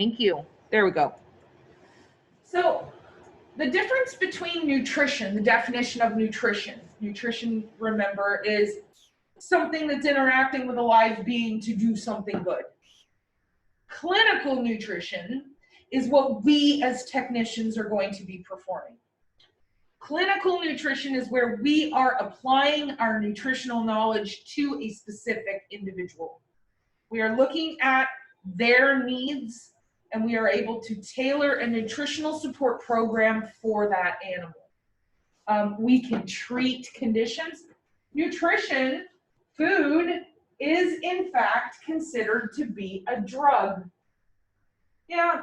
Thank you. There we go. So the difference between nutrition, the definition of nutrition, remember, is something that's interacting with a live being to do something good. Clinical nutrition is what we as technicians are going to be performing. Clinical nutrition is where we are applying our nutritional knowledge to a specific individual. We are looking at their needs, and we are able to tailor a nutritional support program for that animal. We can treat conditions. Nutrition, food, is in fact considered to be a drug. Yeah.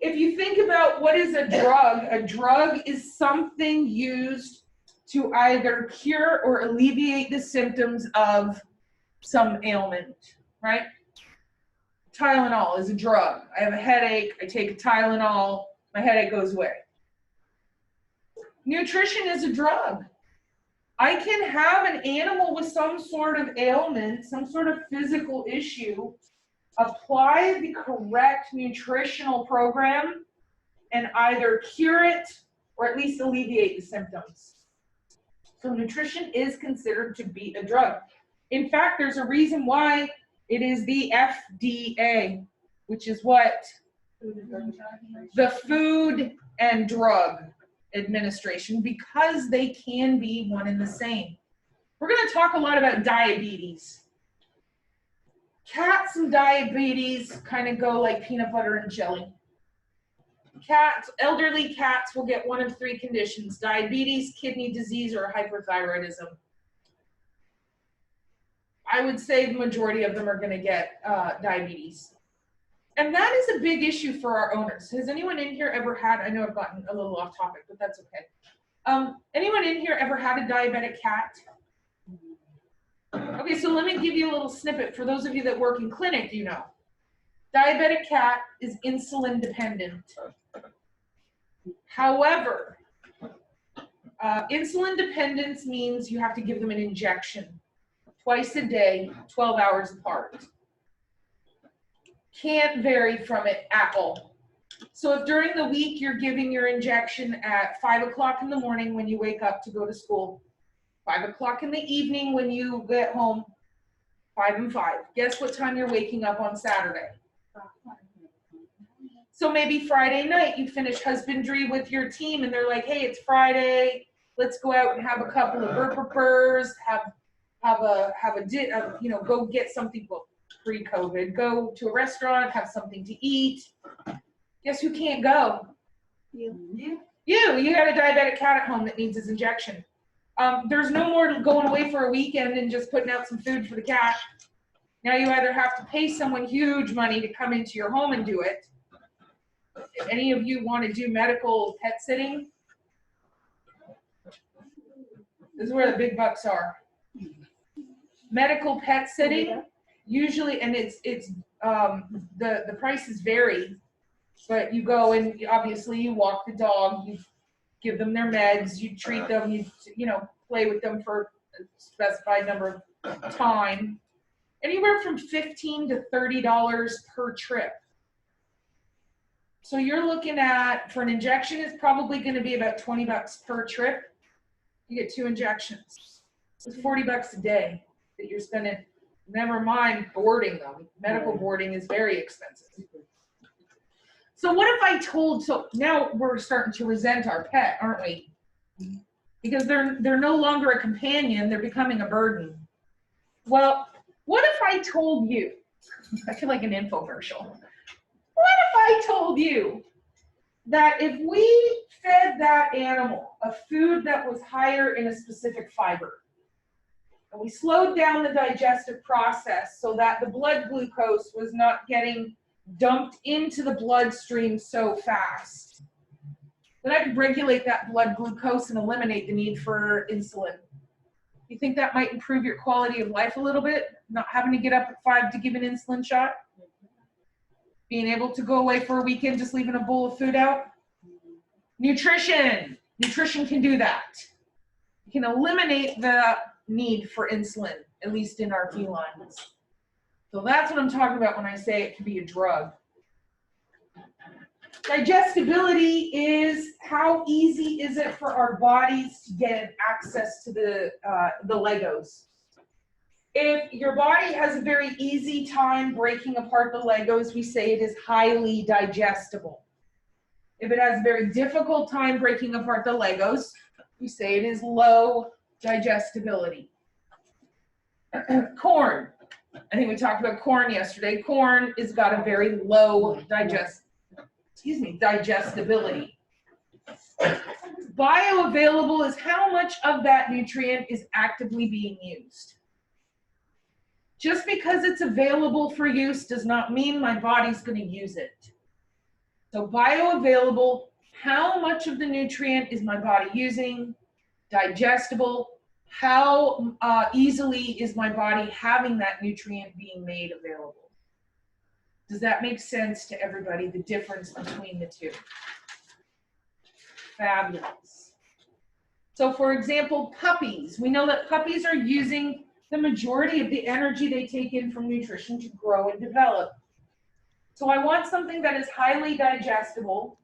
If you think about what is a drug is something used to either cure or alleviate the symptoms of some ailment, right? Tylenol is a drug. I have a headache, I take a Tylenol, my headache goes away. Nutrition is a drug. I can have an animal with some sort of ailment, some sort of physical issue, apply the correct nutritional program, and either cure it or at least alleviate the symptoms. So nutrition is considered to be a drug. In fact, there's a reason why it is the FDA, which is what? The Food and Drug Administration, because they can be one and the same. We're going to talk a lot about diabetes. Cats and diabetes kind of go like peanut butter and jelly. Cats, elderly cats will get one of three conditions: diabetes, kidney disease, or hyperthyroidism. I would say the majority of them are going to get diabetes. And that is a big issue for our owners. Has anyone in here ever had, I know I've gotten a little off topic, but that's okay. Anyone in here ever had a diabetic cat? Okay, so let me give you a little snippet. For those of you that work in clinic, you know. Diabetic cat is insulin dependent. However, insulin dependence means you have to give them an injection twice a day, 12 hours apart. Can't vary from it at all. So if during the week you're giving your injection at 5 o'clock in the morning when you wake up to go to school, 5 o'clock in the evening when you get home, 5 and 5. Guess what time you're waking up on Saturday? So maybe Friday night you finish husbandry with your team and they're like, hey, it's Friday, let's go out and have a couple of burpers, go get something, well, pre-COVID, go to a restaurant, have something to eat. Guess who can't go? You got a diabetic cat at home that needs his injection. There's no more going away for a weekend and just putting out some food for the cat. Now you either have to pay someone huge money to come into your home and do it. If any of you want to do medical pet sitting, this is where the big bucks are. Medical pet sitting, usually, and the prices vary, but you go and obviously you walk the dog, you give them their meds, you treat them, you play with them for a specified number of time. Anywhere from $15 to $30 per trip. So you're looking at, for an injection, it's probably going to be about 20 bucks per trip. You get 2 injections. It's 40 bucks a day that you're spending. Never mind boarding them. Medical boarding is very expensive. So what if I told, so now we're starting to resent our pet, aren't we? Because they're no longer a companion, they're becoming a burden. Well, what if I told you, I feel like an infomercial. What if I told you that if we fed that animal a food that was higher in a specific fiber, and we slowed down the digestive process so that the blood glucose was not getting dumped into the bloodstream so fast, then I could regulate that blood glucose and eliminate the need for insulin. You think that might improve your quality of life a little bit? Not having to get up at 5 to give an insulin shot? Being able to go away for a weekend just leaving a bowl of food out? Nutrition can do that. You can eliminate the need for insulin, at least in our felines. So that's what I'm talking about when I say it can be a drug. Digestibility is how easy is it for our bodies to get access to the Legos. If your body has a very easy time breaking apart the Legos, we say it is highly digestible. If it has a very difficult time breaking apart the Legos, we say it is low digestibility. Corn. I think we talked about corn yesterday. Corn has got a very low digestibility. Bioavailable is how much of that nutrient is actively being used. Just because it's available for use does not mean my body's going to use it. So bioavailable, how much of the nutrient is my body using? Digestible, how easily is my body having that nutrient being made available? Does that make sense to everybody, the difference between the two? Fabulous. So for example, puppies. We know that puppies are using the majority of the energy they take in from nutrition to grow and develop. So I want something that is highly digestible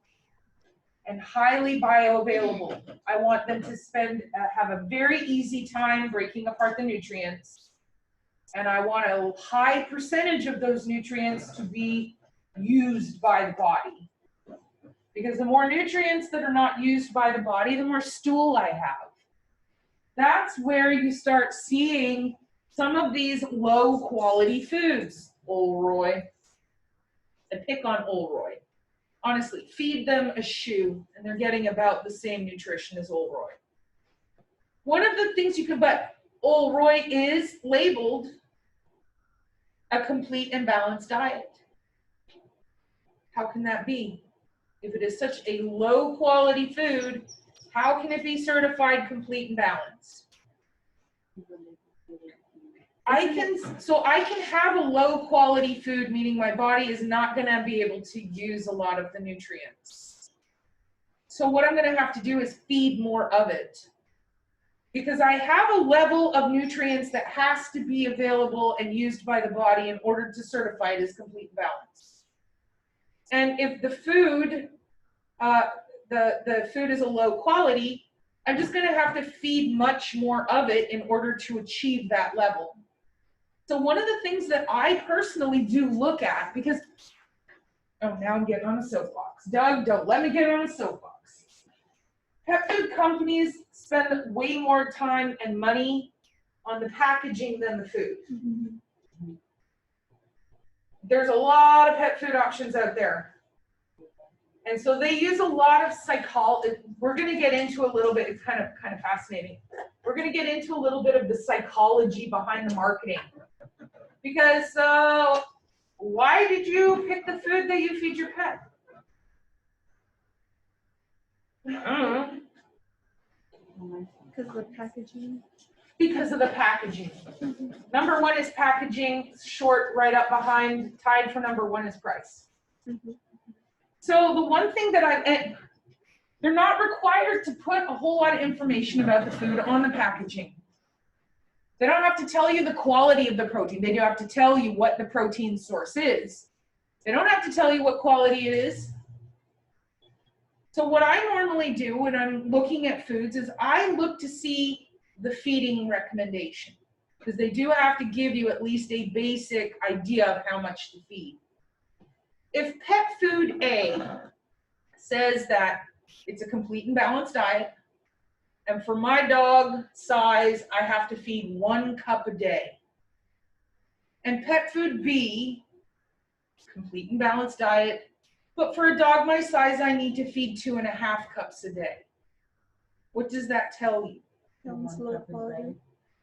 and highly bioavailable. I want them to have a very easy time breaking apart the nutrients. And I want a high percentage of those nutrients to be used by the body. Because the more nutrients that are not used by the body, the more stool I have. That's where you start seeing some of these low quality foods. Olroy. I pick on Olroy. Honestly, feed them a shoe and they're getting about the same nutrition as Olroy. One of the things but Olroy is labeled a complete and balanced diet. How can that be? If it is such a low quality food, how can it be certified complete and balanced? I can have a low quality food, meaning my body is not going to be able to use a lot of the nutrients. So what I'm going to have to do is feed more of it. Because I have a level of nutrients that has to be available and used by the body in order to certify it as complete and balanced. And if the food, the food is a low quality, I'm just going to have to feed much more of it in order to achieve that level. So one of the things that I personally do look at, because, oh, now I'm getting on a soapbox. Doug, don't let me get on a soapbox. Pet food companies spend way more time and money on the packaging than the food. Mm-hmm. There's a lot of pet food options out there. And so they use a lot of psychology. We're going to get into a little bit, it's kind of fascinating. We're going to get into a little bit of the psychology behind the marketing. Because why did you pick the food that you feed your pet? Because of the packaging. Because of the packaging. Number one is packaging, short, right up behind, tied for number one is price. Mm-hmm. So the one thing that they're not required to put a whole lot of information about the food on the packaging. They don't have to tell you the quality of the protein. They do have to tell you what the protein source is. They don't have to tell you what quality it is. So what I normally do when I'm looking at foods is I look to see the feeding recommendation, because they do have to give you at least a basic idea of how much to feed. If pet food A says that it's a complete and balanced diet, and for my dog size, I have to feed 1 cup a day. And pet food B, complete and balanced diet, but for a dog my size, I need to feed 2.5 cups a day. What does that tell you? Low quality.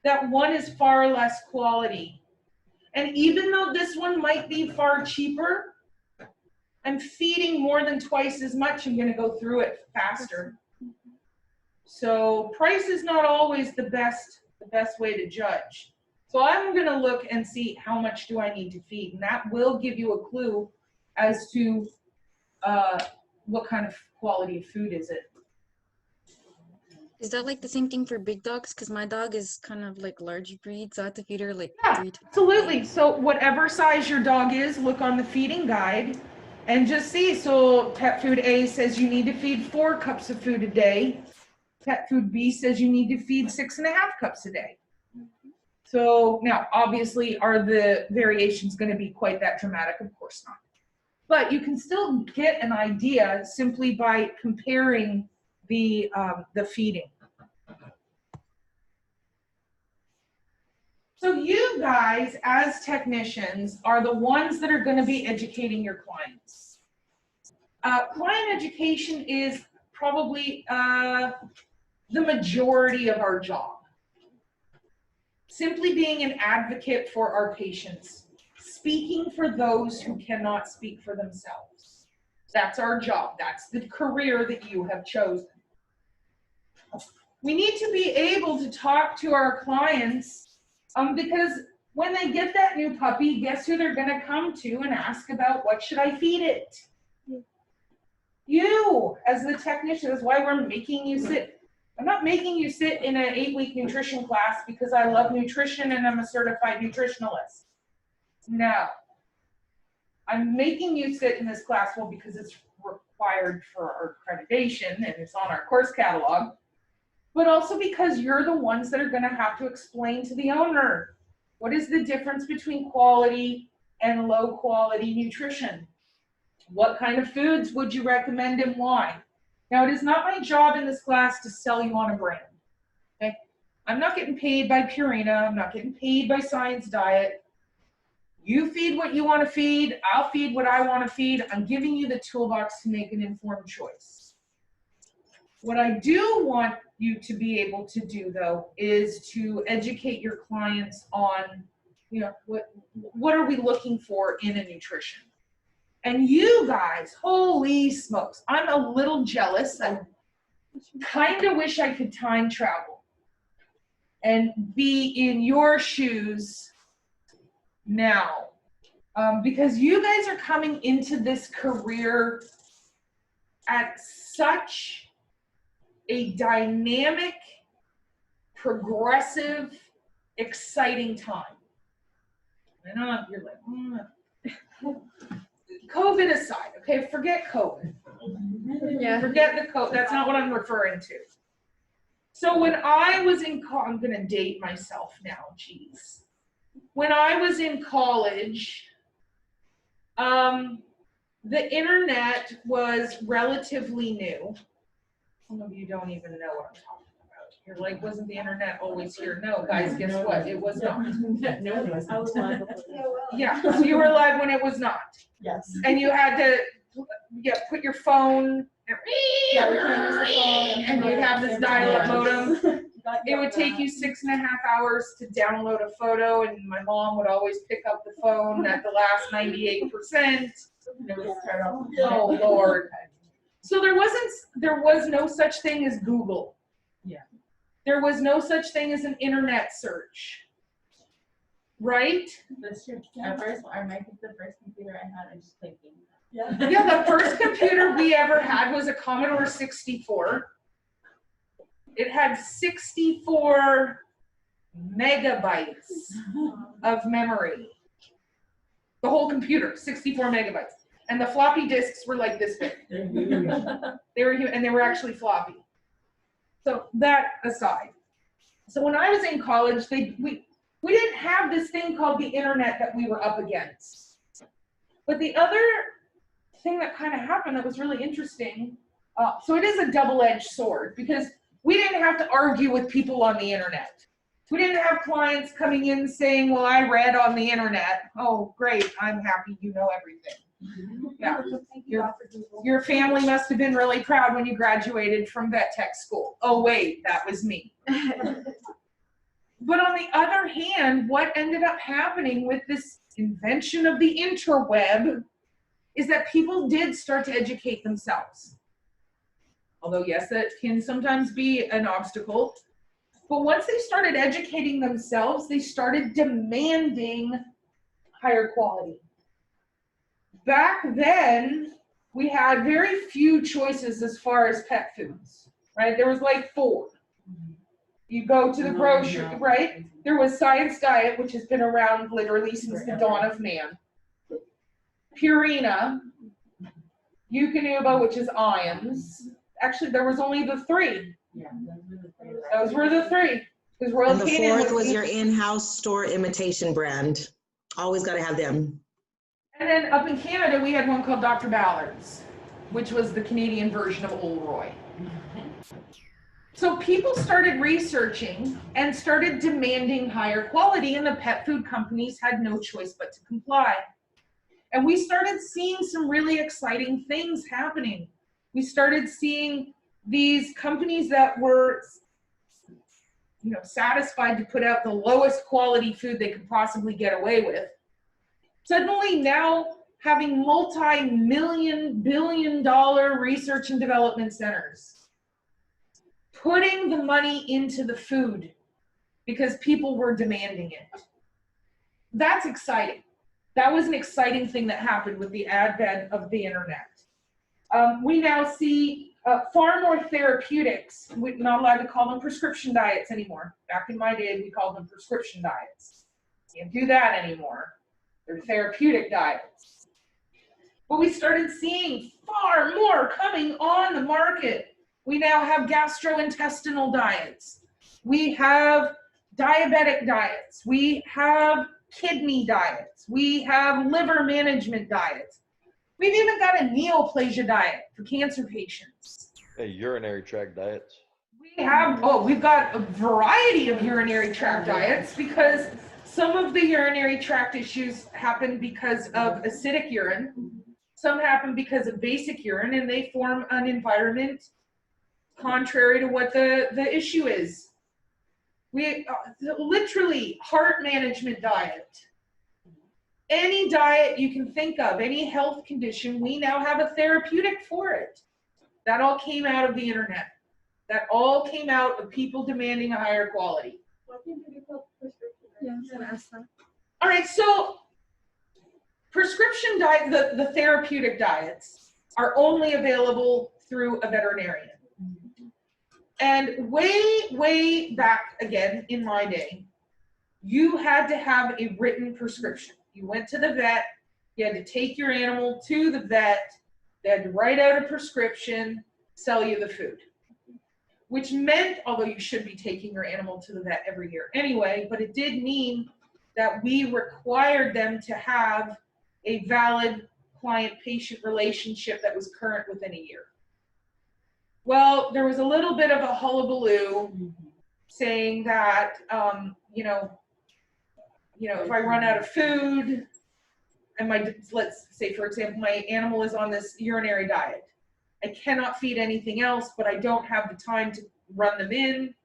That one is far less quality. And even though this one might be far cheaper, I'm feeding more than twice as much. I'm going to go through it faster. So price is not always the best way to judge. So I'm going to look and see how much do I need to feed. And that will give you a clue as to what kind of quality of food is it. Is that like the same thing for big dogs? Because my dog is kind of like large breed, so I have to feed her like 3 times. Absolutely. So whatever size your dog is, look on the feeding guide And just see, so pet food A says you need to feed 4 cups of food a day. Pet food B says you need to feed 6.5 cups a day. So now, obviously, are the variations going to be quite that dramatic? Of course not. But you can still get an idea simply by comparing the feeding. So you guys, as technicians, are the ones that are going to be educating your clients. Client education is probably the majority of our job. Simply being an advocate for our patients, speaking for those who cannot speak for themselves. That's our job. That's the career that you have chosen. We need to be able to talk to our clients because when they get that new puppy, guess who they're going to come to and ask about what should I feed it? You, as the technician. That's why we're making you sit. I'm not making you sit in an 8-week nutrition class because I love nutrition and I'm a certified nutritionalist. No. I'm making you sit in this class, well, because it's required for our accreditation and it's on our course catalog, but also because you're the ones that are going to have to explain to the owner what is the difference between quality and low quality nutrition. What kind of foods would you recommend and why? Now, it is not my job in this class to sell you on a brand, okay? I'm not getting paid by Purina. I'm not getting paid by Science Diet. You feed what you want to feed. I'll feed what I want to feed. I'm giving you the toolbox to make an informed choice. What I do want you to be able to do, though, is to educate your clients on, you know, what are we looking for in a nutrition? And you guys, holy smokes, I'm a little jealous. I kind of wish I could time travel and be in your shoes now. Because you guys are coming into this career at such a dynamic, progressive, exciting time. I know you're like, COVID aside, okay, forget COVID. Yeah. Forget the COVID, that's not what I'm referring to. So when I was in college, I'm gonna date myself now, geez. When I was in college, the internet was relatively new. Some of you don't even know what I'm talking about. You're like, wasn't the internet always here? No, guys, guess what? It was not. No, it wasn't. I was live before that. Yeah, so you were live when it was not. Yes. And you had to put your phone, Yeah, we can't use the phone. and you'd have this dial-up modem. It It would take you 6.5 hours to download a photo, and my mom would always pick up the phone at the last 98%. Oh, Lord. So there was no such thing as Google. Yeah. There was no such thing as an internet search. Right? That's true. At first, I remember the first computer I had, I just played games. Yeah. Yeah, the first computer we ever had was a Commodore 64. It had 64 megabytes of memory. The whole computer, 64 megabytes. And the floppy disks were like this big. They were actually floppy. So that aside. So when I was in college, we didn't have this thing called the internet that we were up against. But the other thing that kind of happened that was really interesting, so it is a double-edged sword because we didn't have to argue with people on the internet. We didn't have clients coming in saying, well, I read on the internet. Oh, great, I'm happy you know everything. Yeah. Your family must have been really proud when you graduated from vet tech school. Oh, wait, that was me. But on the other hand, what ended up happening with this invention of the interweb is that people did start to educate themselves. Although, yes, that can sometimes be an obstacle. But once they started educating themselves, they started demanding higher quality. Back then, we had very few choices as far as pet foods, right? There was like 4. You go to the grocery, right? There was Science Diet, which has been around literally since the dawn of man. Purina, Eukanuba, which is Iams. Actually, there was only the 3. Yeah, Those were the 3. Because Royal And the Canin fourth was the- your in-house store imitation brand. Always got to have them. And then up in Canada, we had one called Dr. Ballard's, which was the Canadian version of Old Roy. So people started researching and started demanding higher quality, and the pet food companies had no choice but to comply. And we started seeing some really exciting things happening. We started seeing these companies that were, satisfied to put out the lowest quality food they could possibly get away with, suddenly now having multi-million, billion-dollar research and development centers, putting the money into the food because people were demanding it. That's exciting. That was an exciting thing that happened with the advent of the internet. We now see far more therapeutics. We're not allowed to call them prescription diets anymore. Back in my day, we called them prescription diets. Can't do that anymore. They're therapeutic diets. But we started seeing far more coming on the market. We now have gastrointestinal diets. We have diabetic diets. We have kidney diets. We have liver management diets. We've even got a neoplasia diet for cancer patients. Hey, urinary tract diets. We've got a variety of urinary tract diets because some of the urinary tract issues happen because of acidic urine. Some happen because of basic urine, and they form an environment contrary to what the issue is. We literally heart management diet. Any diet you can think of, any health condition, we now have a therapeutic for it. That all came out of the internet. That all came out of people demanding a higher quality. Yeah, I was gonna ask that. All right, so prescription diet, the therapeutic diets are only available through a veterinarian. And way back again in my day, you had to have a written prescription. You went to the vet, you had to take your animal to the vet, they had to write out a prescription, sell you the food. Which meant, although you should be taking your animal to the vet every year anyway, but it did mean that we required them to have a valid client-patient relationship that was current within a year. Well, there was a little bit of a hullabaloo saying that, if I run out of food, and let's say, for example, my animal is on this urinary diet. I cannot feed anything else, but I don't have the time to run them in.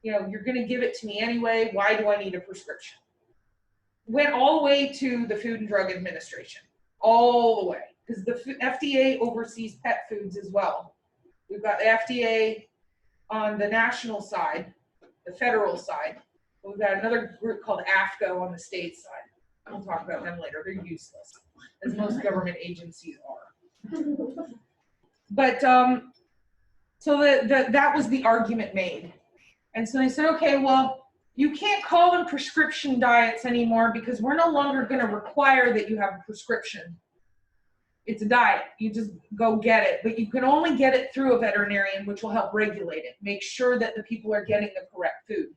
You're going to give it to me anyway. Why do I need a prescription? Went all the way to the Food and Drug Administration, all the way, because the FDA oversees pet foods as well. We've got the FDA on the national side, the federal side. We've got another group called AAFCO on the state side. We'll talk about them later. They're useless, as most government agencies are. But so that was the argument made. And so they said, okay, well, you can't call them prescription diets anymore because we're no longer going to require that you have a prescription. It's a diet. You just go get it. But you can only get it through a veterinarian, which will help regulate it, make sure that the people are getting the correct food.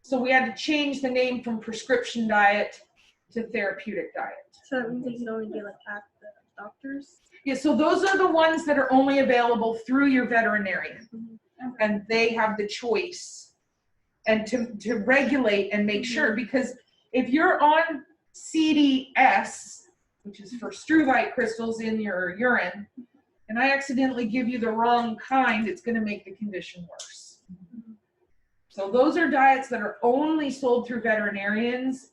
So we had to change the name from prescription diet to therapeutic diet. So that means they can only get like at the doctors. Yeah, so those are the ones that are only available through your veterinarian. And they have the choice and to regulate and make sure, because if you're on CDS, which is for struvite crystals in your urine, and I accidentally give you the wrong kind, it's going to make the condition worse. So those are diets that are only sold through veterinarians,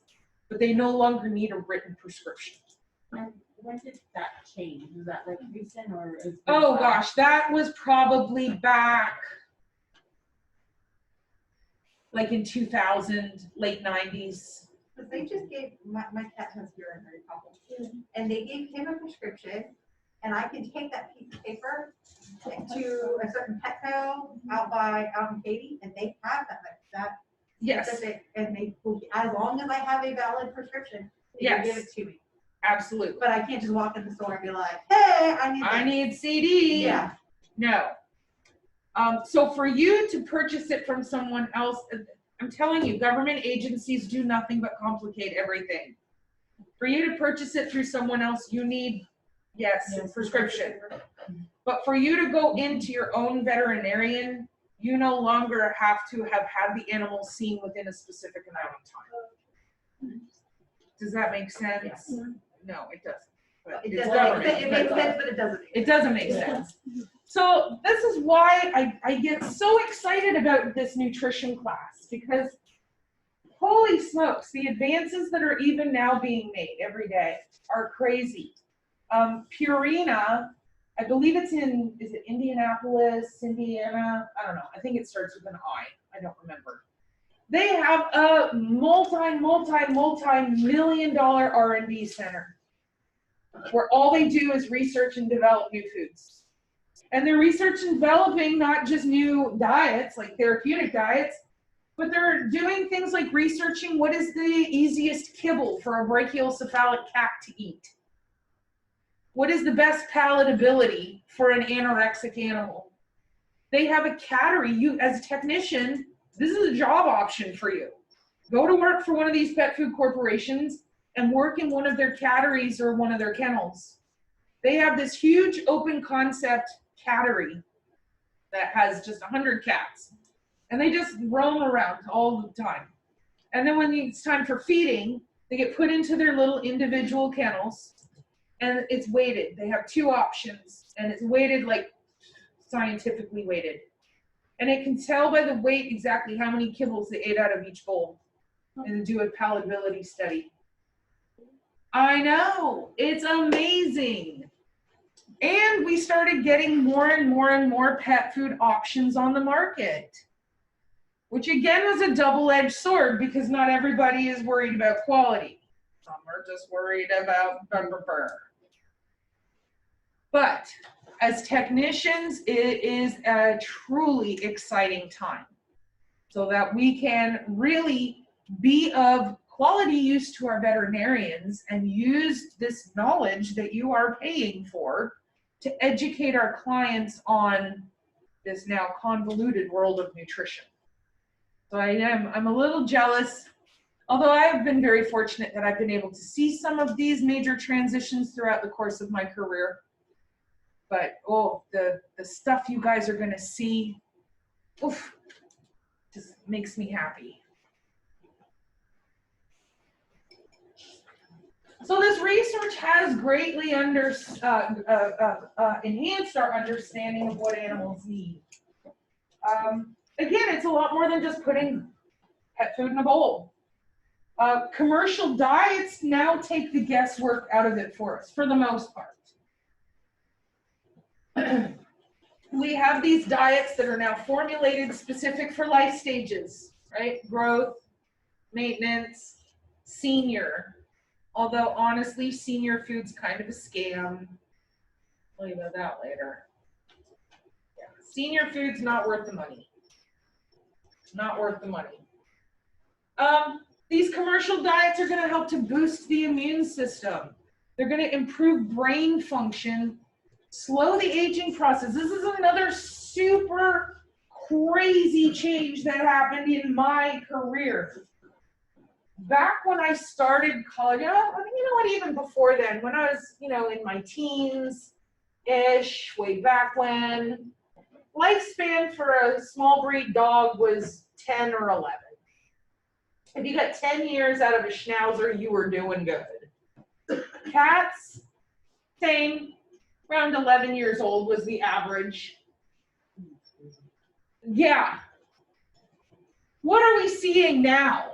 but they no longer need a written prescription. When did that change? Was that like recent or? Oh gosh, that was probably back like in 2000, late 90s. But they just gave, my cat has urinary problems, and they gave him a prescription, and I can take that piece of paper to a certain Petco out in Katy, and they have that Yes, specific, and they, as long as I have a valid prescription, they will give it to me. Absolutely. But I can't just walk in the store and be like, hey, I I need CD. Yeah. No. So for you to purchase it from someone else, I'm telling you, government agencies do nothing but complicate everything. For you to purchase it through someone else, you need, yes, a prescription. But for you to go into your own veterinarian, you no longer have to have had the animal seen within a specific amount of time. Does that make sense? Yes. No, it doesn't. But It it's doesn't government. make sense, it makes sense, but it doesn't. It doesn't make sense. So this is why I get so excited about this nutrition class, because holy smokes, the advances that are even now being made every day are crazy. Purina, I believe it's in, is it Indianapolis, Indiana? I don't know. I think it starts with an I. I don't remember. They have a multi-million-dollar R&D center where all they do is research and develop new foods. And they're research and developing not just new diets, like therapeutic diets, but they're doing things like researching what is the easiest kibble for a brachiocephalic cat to eat. What is the best palatability for an anorexic animal? They have a cattery. You, as a technician, this is a job option for you. Go to work for one of these pet food corporations and work in one of their catteries or one of their kennels. They have this huge open concept cattery that has just 100 cats. And they just roam around all the time. And then when it's time for feeding, they get put into their little individual kennels. And it's weighted. They have two options, and it's weighted like scientifically weighted. And it can tell by the weight exactly how many kibbles they ate out of each bowl and do a palatability study. I know, it's amazing. And we started getting more and more and more pet food options on the market, which again was a double-edged sword because not everybody is worried about quality. Some are just worried about burr. But as technicians, it is a truly exciting time so that we can really be of quality use to our veterinarians and use this knowledge that you are paying for to educate our clients on this now convoluted world of nutrition. So I'm a little jealous, although I have been very fortunate that I've been able to see some of these major transitions throughout the course of my career. But, oh, the stuff you guys are going to see, oof, just makes me happy. So this research has greatly enhanced our understanding of what animals need. Again, it's a lot more than just putting pet food in a bowl. Commercial diets now take the guesswork out of it for us, for the most part. We have these diets that are now formulated specific for life stages, right? Growth, maintenance, senior. Although honestly, senior food's kind of a scam. I'll tell you about that later. Yeah. Senior food's not worth the money. Not worth the money. These commercial diets are going to help to boost the immune system. They're going to improve brain function, slow the aging process. This is another super crazy change that happened in my career. Back when I started college, you know what, even before then, when I was, in my teens-ish, way back when, lifespan for a small breed dog was 10 or 11. If you got 10 years out of a schnauzer, you were doing good. Cats, same, around 11 years old was the average. Yeah. What are we seeing now?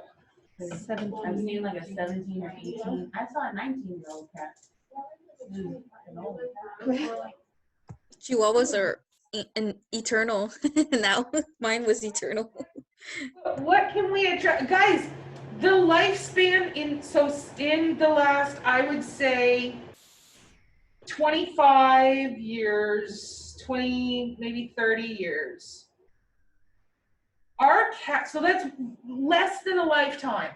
I'm seeing like a 17 or 18. I saw a 19-year-old cat. Chihuahuas are an eternal. Now mine was eternal. What can we attract? Guys, the lifespan in the last, I would say, 25 years, 20, maybe 30 years. Our cat, so that's less than a lifetime.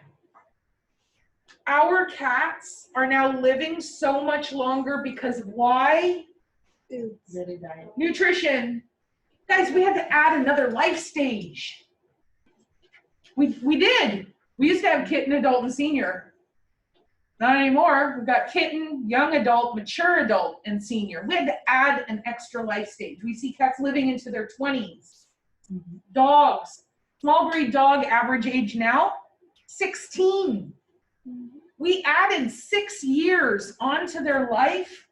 our cats are now living so much longer because of why? Really diet. Nutrition. Guys, we had to add another life stage. We did. We used to have kitten, adult, and senior. Not anymore. We've got kitten, young adult, mature adult, and senior. We had to add an extra life stage. We see cats living into their 20s. Dogs. Small breed dog, average age now, 16. We added 6 years onto their life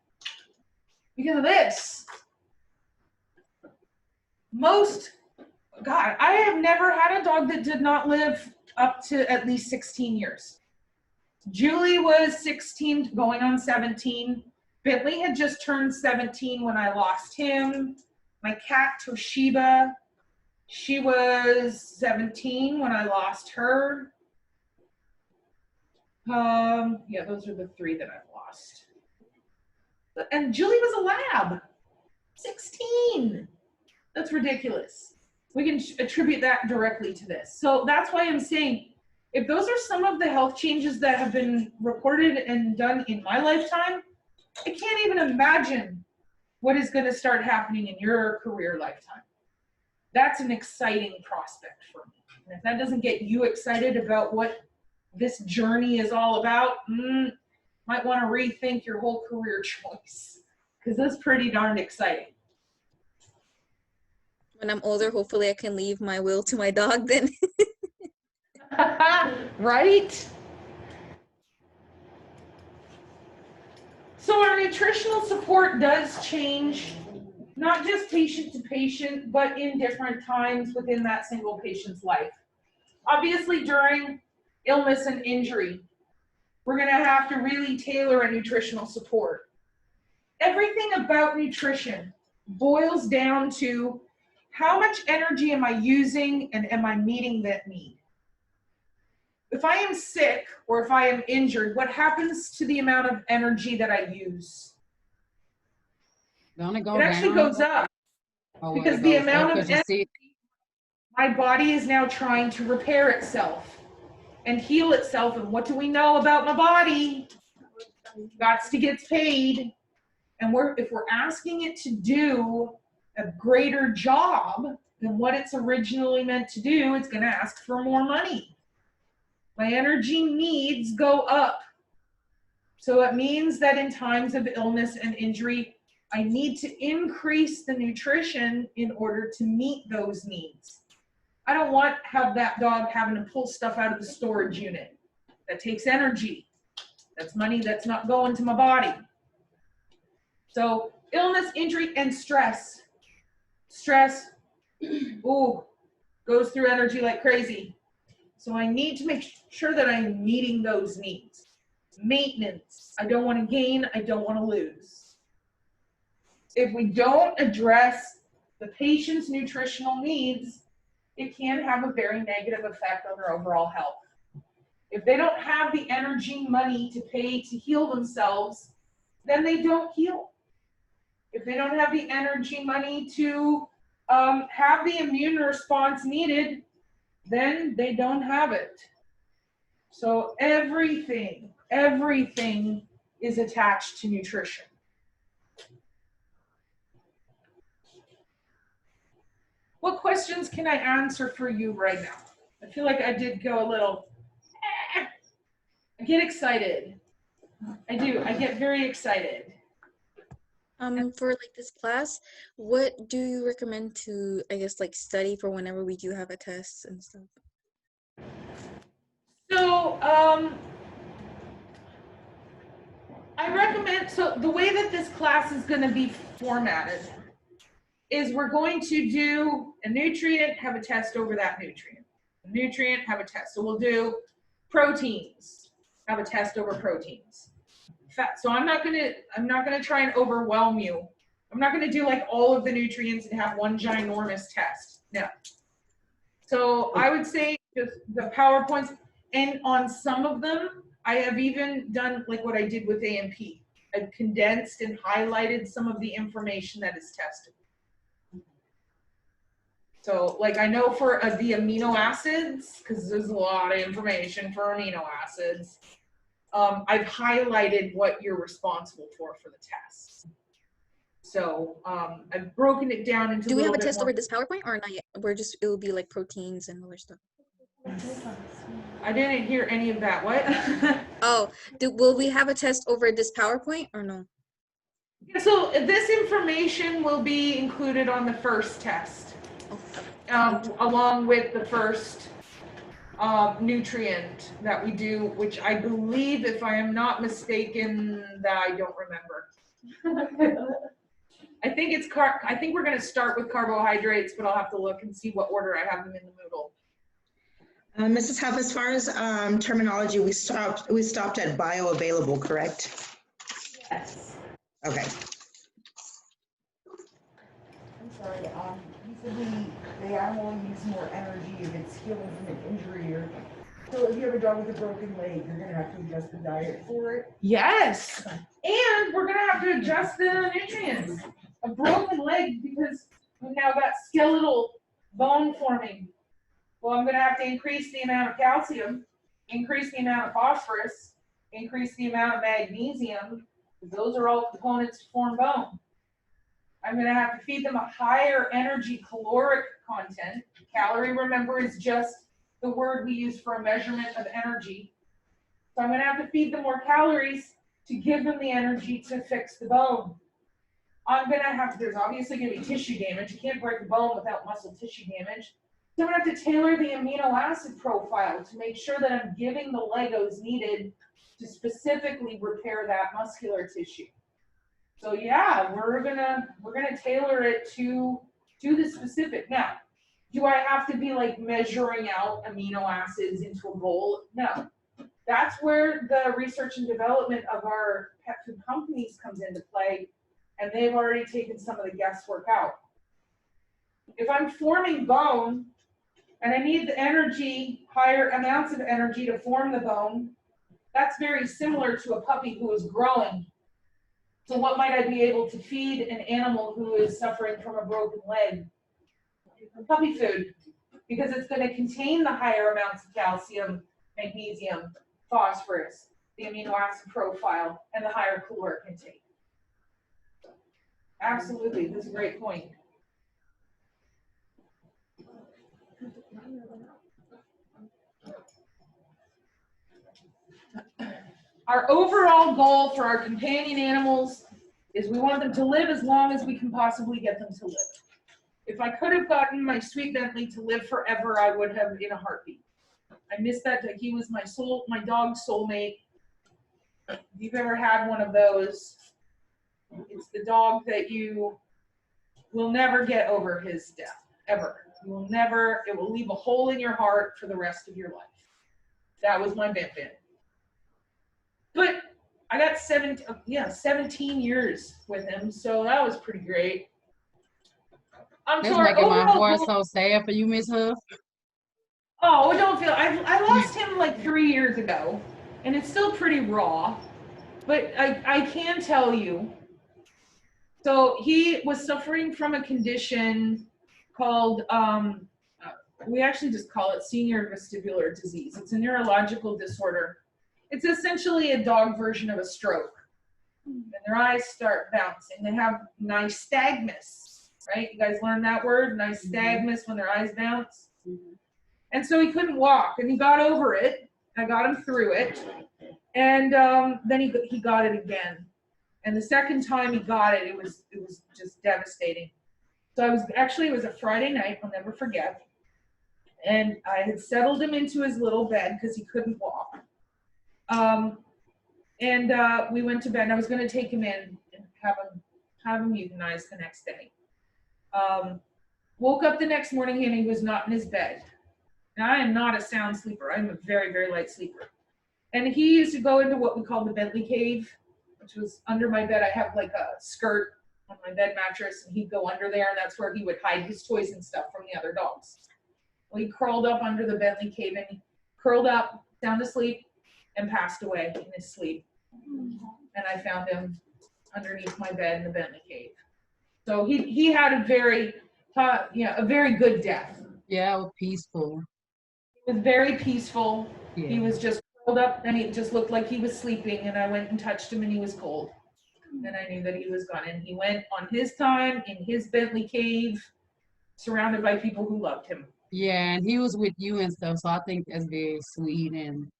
because of this. God, I have never had a dog that did not live up to at least 16 years. Julie was 16, going on 17. Bentley had just turned 17 when I lost him. My cat, Toshiba, she was 17 when I lost her. Yeah, those are the 3 that I've lost. And Julie was a lab, 16. That's ridiculous. We can attribute that directly to this. So that's why I'm saying, if those are some of the health changes that have been reported and done in my lifetime, I can't even imagine what is going to start happening in your career lifetime. That's an exciting prospect for me. And if that doesn't get you excited about what this journey is all about, might want to rethink your whole career choice, because that's pretty darn exciting. When I'm older, hopefully I can leave my will to my dog then. Right? So our nutritional support does change, not just patient to patient, but in different times within that single patient's life. Obviously, during illness and injury, we're going to have to really tailor a nutritional support. Everything about nutrition boils down to how much energy am I using and am I meeting that need? If I am sick or if I am injured, what happens to the amount of energy that I use? Don't it go It actually down? goes up Oh, well, because it the goes up amount of 'cause you see, my body is now trying to repair itself and heal itself. And what do we know about my body? Got to get paid. And if we're asking it to do a greater job than what it's originally meant to do, it's going to ask for more money. My energy needs go up. So it means that in times of illness and injury, I need to increase the nutrition in order to meet those needs. I don't want to have that dog having to pull stuff out of the storage unit. That takes energy. That's money that's not going to my body. So illness, injury, and stress. Stress, goes through energy like crazy. So I need to make sure that I'm meeting those needs. Maintenance. I don't want to gain. I don't want to lose. If we don't address the patient's nutritional needs, it can have a very negative effect on their overall health. If they don't have the energy, money to pay to heal themselves, then they don't heal. If they don't have the energy, money to have the immune response needed, then they don't have it. So everything is attached to nutrition. What questions can I answer for you right now? I feel like I did go a little, I get excited. I do, I get very excited. For like this class, what do you recommend to, I guess, like study for whenever we do have a test and stuff? So, I recommend, so the way that this class is going to be formatted is we're going to do a nutrient, have a test over that nutrient. A nutrient, have a test. So we'll do proteins, have a test over proteins. Fat. So I'm not gonna try and overwhelm you. I'm not gonna do like all of the nutrients and have one ginormous test. No. So I would say just the PowerPoints, and on some of them, I have even done like what I did with AMP. I've condensed and highlighted some of the information that is tested. So like I know for the amino acids, because there's a lot of information for amino acids, I've highlighted what you're responsible for the test. So I've broken it down into Do we have a little bit test more. over this PowerPoint or not yet? We're just, it will be like proteins and other stuff. I didn't hear any of that. What? Oh, will we have a test over this PowerPoint or no? So this information will be included on the first test, along with the first nutrient that we do, which I believe, if I am not mistaken, that I don't remember. I think it's I think we're going to start with carbohydrates, but I'll have to look and see what order I have them in the Moodle. Mrs. Huff, as far as terminology, we stopped at bioavailable, correct? Yes. Okay. I'm sorry, he said the animal needs more energy if it's healing from an injury or, so if you have a dog with a broken leg, you're gonna have to adjust the diet for it? Yes. And we're going to have to adjust the nutrients. A broken leg because we've now got skeletal bone forming. Well, I'm going to have to increase the amount of calcium, increase the amount of phosphorus, increase the amount of magnesium. Those are all components to form bone. I'm going to have to feed them a higher energy caloric content. Calorie, remember, is just the word we use for a measurement of energy. So I'm going to have to feed them more calories to give them the energy to fix the bone. I'm going to have, there's obviously going to be tissue damage. You can't break a bone without muscle tissue damage. So I'm going to have to tailor the amino acid profile to make sure that I'm giving the Legos needed to specifically repair that muscular tissue. So yeah, we're gonna tailor it to the specific. Now, do I have to be like measuring out amino acids into a bowl? No. That's where the research and development of our pet food companies comes into play, and they've already taken some of the guesswork out. If I'm forming bone and I need the energy, higher amounts of energy to form the bone, that's very similar to a puppy who is growing. So what might I be able to feed an animal who is suffering from a broken leg? Puppy food, because it's going to contain the higher amounts of calcium, magnesium, phosphorus, the amino acid profile, and the higher caloric intake. Absolutely, this is a great point. Our overall goal for our companion animals is we want them to live as long as we can possibly get them to live. If I could have gotten my sweet Bentley to live forever, I would have in a heartbeat. I miss that. He was my dog's soulmate. If you've ever had one of those, it's the dog that you will never get over his death, ever. You will never, it will leave a hole in your heart for the rest of your life. That was my Ben. But I got 17 years with him, so that was pretty great. That's making my heart so sad for you, Miss Huff. Oh, don't feel, I lost him like 3 years ago, and it's still pretty raw, but I can tell you. So he was suffering from a condition called, we actually just call it senior vestibular disease. It's a neurological disorder. It's essentially a dog version of a stroke. And their eyes start bouncing. They have nystagmus, right? You guys learned that word, nystagmus, when their eyes bounce. And so he couldn't walk, and he got over it. I got him through it. And then he got it again. And the second time he got it, it was just devastating. So it was a Friday night, I'll never forget. And I had settled him into his little bed because he couldn't walk. We went to bed, and I was going to take him in and have him euthanized the next day. Woke up the next morning, and he was not in his bed. Now, I am not a sound sleeper. I'm a very, very light sleeper. And he used to go into what we call the Bentley cave, which was under my bed. I have like a skirt on my bed mattress, and he'd go under there, and that's where he would hide his toys and stuff from the other dogs. Well, he crawled up under the Bentley cave, and he curled up, down to sleep, and passed away in his sleep. And I found him underneath my bed in the Bentley cave. So he had a very good death. Yeah, it was peaceful. It was very peaceful. Yeah. He was just Pulled up and it just looked like he was sleeping, and I went and touched him and he was cold. And I knew that he was gone, and he went on his time in his Bentley cave, surrounded by people who loved him. Yeah, and he was with you and stuff, so I think that's very sweet and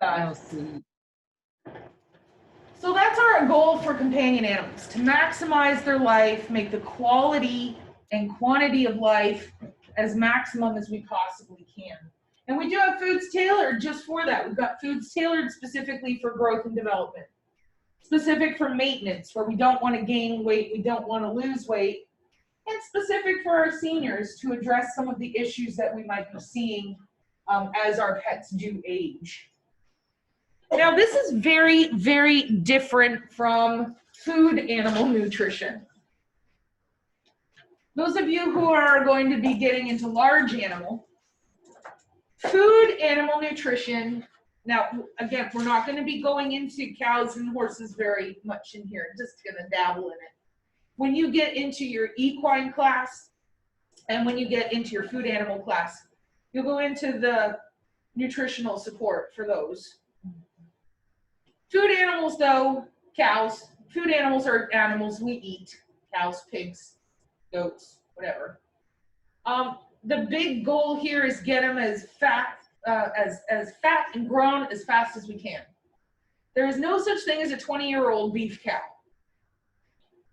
that was sweet. So that's our goal for companion animals, to maximize their life, make the quality and quantity of life as maximum as we possibly can. And we do have foods tailored just for that. We've got foods tailored specifically for growth and development, specific for maintenance, where we don't want to gain weight, we don't want to lose weight, and specific for our seniors to address some of the issues that we might be seeing as our pets do age. Now, this is very, very different from food animal nutrition. Those of you who are going to be getting into large animal, food animal nutrition, now, again, we're not going to be going into cows and horses very much in here, just going to dabble in it. When you get into your equine class and when you get into your food animal class, you'll go into the nutritional support for those. Food animals, though, cows, food animals are animals we eat, cows, pigs, goats, whatever. The big goal here is get them as fat and grown as fast as we can. There is no such thing as a 20-year-old beef cow.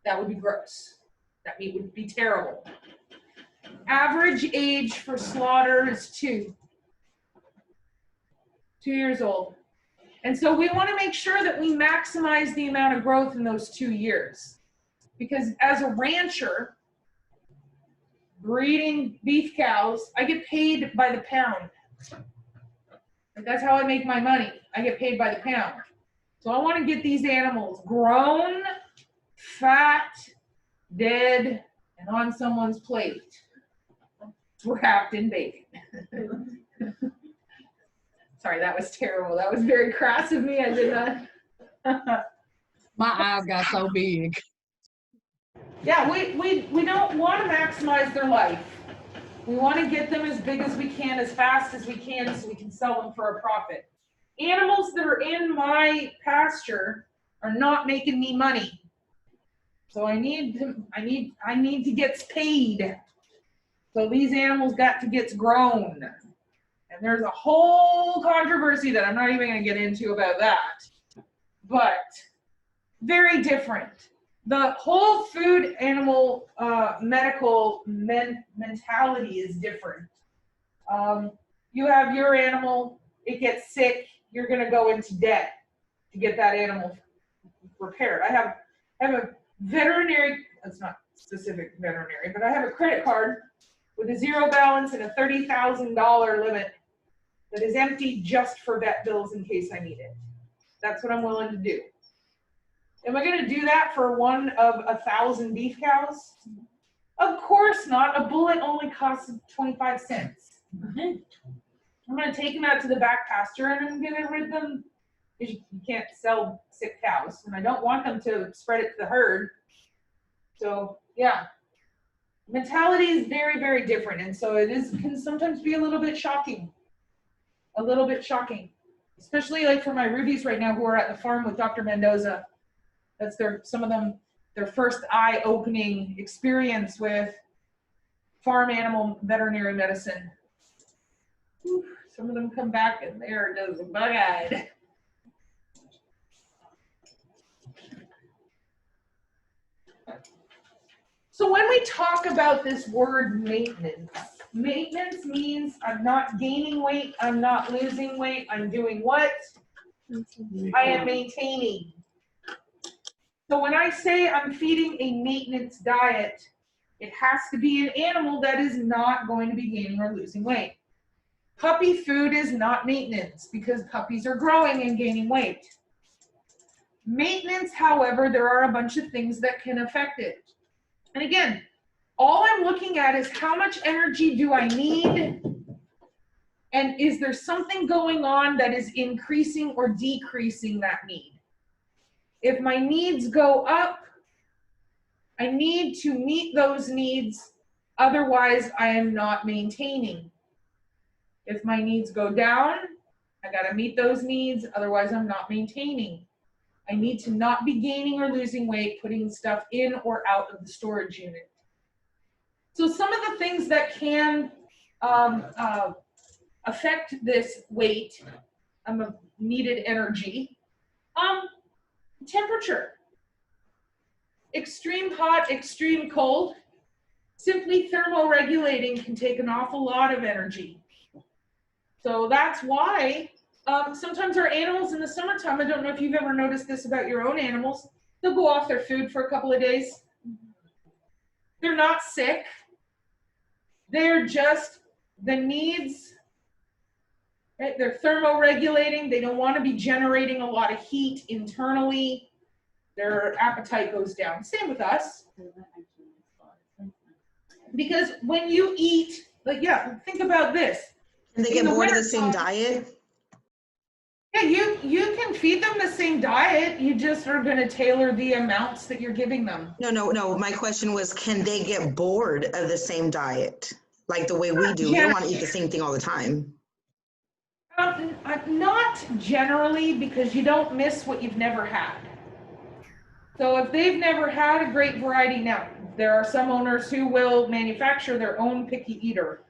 That would be gross. That meat would be terrible. Average age for slaughter is 2 years old. And so we want to make sure that we maximize the amount of growth in those 2 years. Because as a rancher, breeding beef cows, I get paid by the pound. And that's how I make my money. I get paid by the pound. So I want to get these animals grown, fat, dead, and on someone's plate, wrapped in bacon. Sorry, that was terrible. That was very crass of me. I did not. My eyes got so big. Yeah, we don't want to maximize their life. We want to get them as big as we can, as fast as we can, so we can sell them for a profit. Animals that are in my pasture are not making me money. So I need to get paid. So these animals got to get grown. And there's a whole controversy that I'm not even going to get into about that. But very different. The whole food animal medical mentality is different. You have your animal, it gets sick, you're going to go into debt to get that animal repaired. I have a veterinary, it's not specific veterinary, but I have a credit card with a zero balance and a $30,000 limit that is empty just for vet bills in case I need it. That's what I'm willing to do. Am I going to do that for one of 1,000 beef cows? Of course not. A bullet only costs 25 cents. I'm going to take them out to the back pasture and I'm going to rid them. You can't sell sick cows, and I don't want them to spread it to the herd. So yeah, mentality is very, very different, and so can sometimes be a little bit shocking. A little bit shocking, especially like for my rubies right now who are at the farm with Dr. Mendoza. That's some of them, their first eye-opening experience with farm animal veterinary medicine. Whew, some of them come back and they're just bug-eyed. So when we talk about this word maintenance, maintenance means I'm not gaining weight, I'm not losing weight, I'm doing what? I am maintaining. So when I say I'm feeding a maintenance diet, it has to be an animal that is not going to be gaining or losing weight. Puppy food is not maintenance because puppies are growing and gaining weight. Maintenance, however, there are a bunch of things that can affect it. And again, all I'm looking at is how much energy do I need, and is there something going on that is increasing or decreasing that need? If my needs go up, I need to meet those needs, otherwise I am not maintaining. If my needs go down, I gotta meet those needs, otherwise I'm not maintaining. I need to not be gaining or losing weight, putting stuff in or out of the storage unit. So some of the things that can affect this weight, needed energy, temperature. Extreme hot, extreme cold. Simply thermoregulating can take an awful lot of energy. So that's why sometimes our animals in the summertime, I don't know if you've ever noticed this about your own animals, they'll go off their food for a couple of days. They're not sick. They're just the needs, right? They're thermoregulating. They don't want to be generating a lot of heat internally. Their appetite goes down. Same with us. Because when you eat, like, yeah, think about this. Can they In get the bored of the wintertime- same diet? Yeah, you can feed them the same diet. You just are going to tailor the amounts that you're giving them. No. My question was, can they get bored of the same diet? Like the way we do. We don't want to eat the same thing all the time. Not generally, because you don't miss what you've never had. So if they've never had a great variety, now there are some owners who will manufacture their own picky eater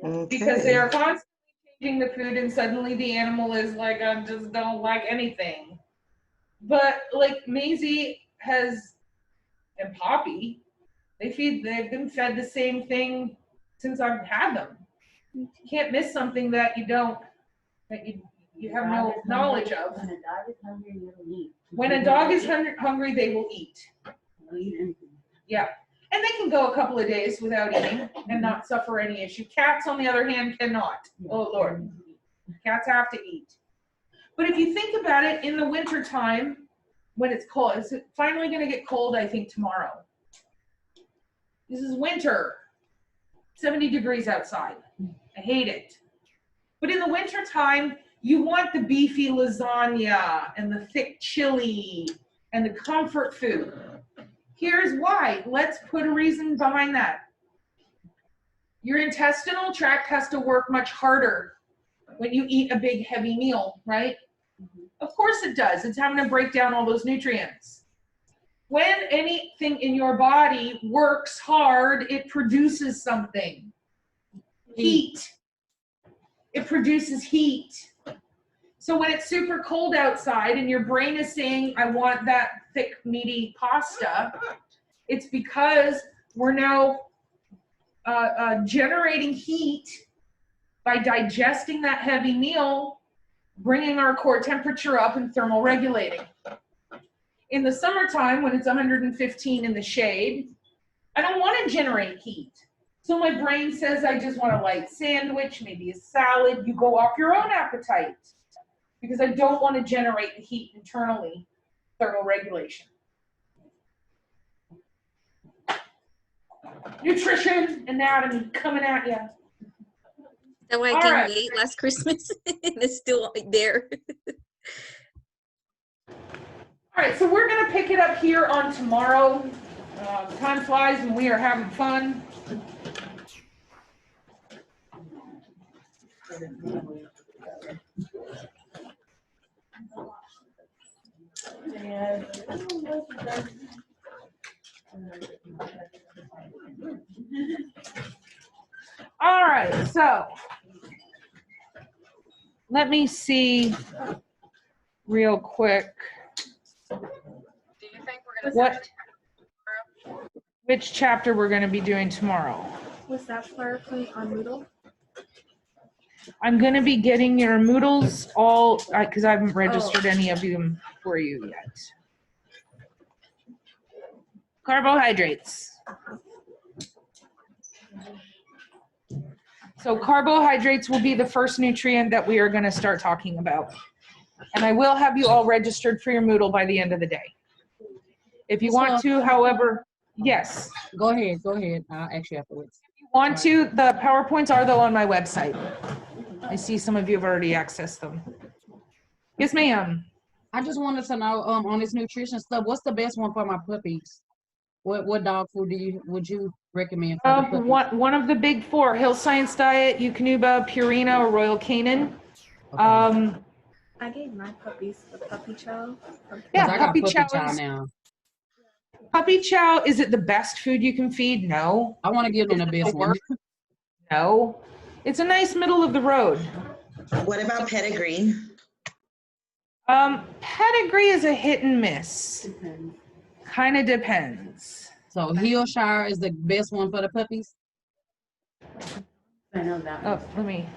because they Okay. are constantly changing the food, and suddenly the animal is like, I just don't like anything. But like Maisie and Poppy, they've been fed the same thing since I've had them. You can't miss something that you have no knowledge of. When a dog is hungry, it'll eat. When a dog is hungry, they will eat. They'll eat anything. Yeah. And they can go a couple of days without eating and not suffer any issue. Cats, on the other hand, cannot. Oh, Lord. Cats have to eat. But if you think about it, in the wintertime, when it's cold, it's finally going to get cold, I think, tomorrow. This is winter. 70 degrees outside. I hate it. But in the wintertime, you want the beefy lasagna and the thick chili and the comfort food. Here's why. Let's put a reason behind that. Your intestinal tract has to work much harder when you eat a big, heavy meal, right? Of course it does. It's having to break down all those nutrients. When anything in your body works hard, it produces something. Heat. It produces heat. So when it's super cold outside and your brain is saying, I want that thick, meaty pasta, it's because we're now generating heat by digesting that heavy meal, bringing our core temperature up and thermal regulating. In the summertime, when it's 115 in the shade, I don't want to generate heat. So my brain says, I just want a light sandwich, maybe a salad. You go off your own appetite because I don't want to generate the heat internally, thermal regulation. Nutrition, anatomy, coming at you. That's why I All gained right. weight last Christmas and it's still there. All right, so we're going to pick it up here on tomorrow. Time flies when we are having fun. All right, so let me see real quick. Which chapter we're going to be doing tomorrow. Was that PowerPoint on Moodle? I'm going to be getting your Moodles all, because I haven't registered any of them for you yet. Carbohydrates. So carbohydrates will be the first nutrient that we are going to start talking about. And I will have you all registered for your Moodle by the end of the day. If you want to, however, yes. Go ahead. I'll ask you afterwards. If you want to, the PowerPoints are though on my website. I see some of you have already accessed them. Yes, ma'am. I just wanted to know on this nutrition stuff, what's the best one for my puppies? What dog food would you recommend for the puppies? One of the big four: Hill Science Diet, Eukanuba, Purina, or Royal Canin. I gave my puppies the puppy chow. Yeah, 'Cause I got puppy puppy chow chow is, now. puppy chow, is it the best food you can feed? No. I want to give them Is the it best the one. worst? No. It's a nice middle of the road. What about pedigree? Pedigree is a hit and miss. Kind of depends. So Hillshire is the best one for the puppies. I know that. Oh, let me,